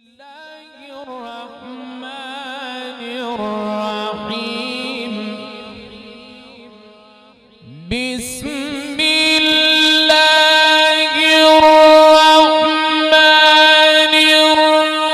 الله الرحمن الرحيم. بسم الله الرحمن الرحيم.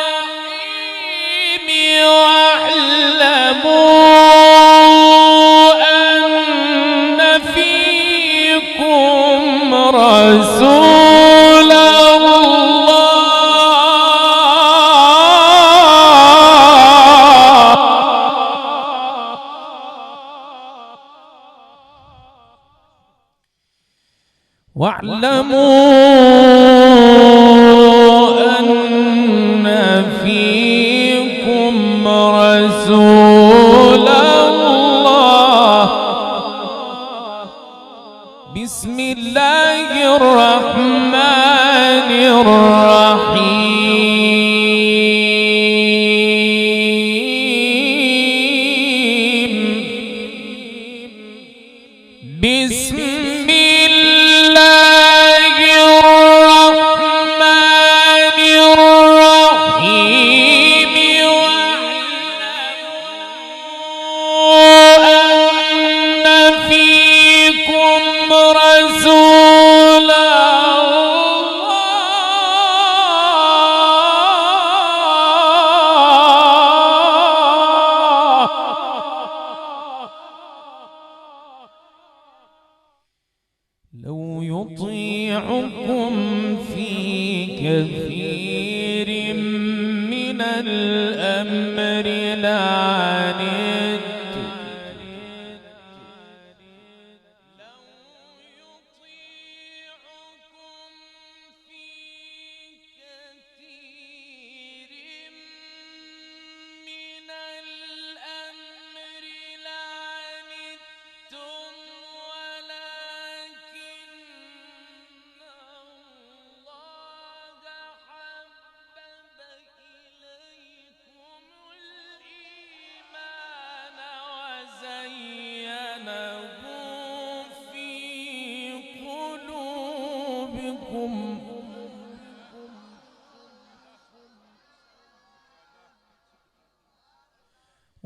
واعلموا أن فيكم رسول واعلموا أن فيكم رسول الله. بسم الله الرحمن الرحيم. بسم لو يطيعكم في كثير من الأمر لعنتم. لو يطيعكم في كثير من الأمر لعنتم،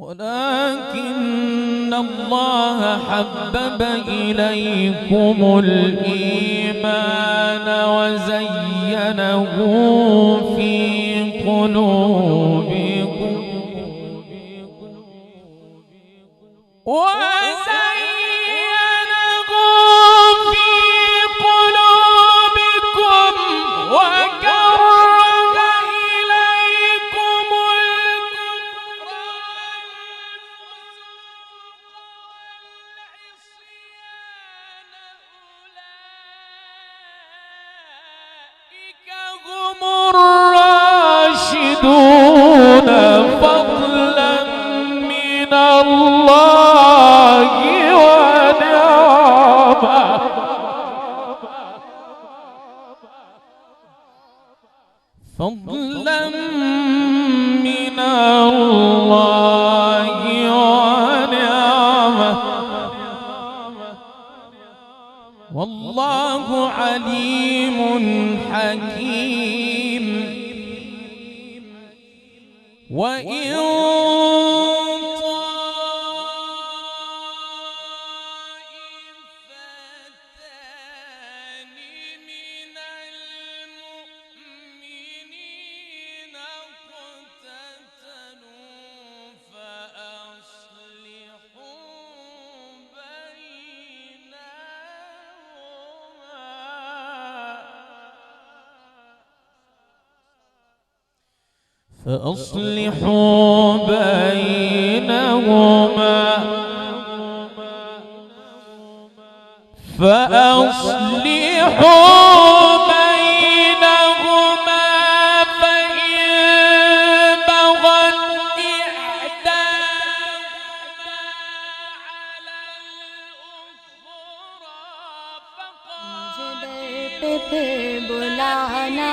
ولكن الله حبب إليكم الإيمان وزينه في قلوبكم الراشدون فضلا من الله ونعمة. فضلا من الله ونعمة. والله عليم حكيم. وإن طائفتان من المؤمنين اقتتلوا فأصلحوا بينهما فإن بغت إحداهما على الأخرى मुझे दर पे फिर बुलाना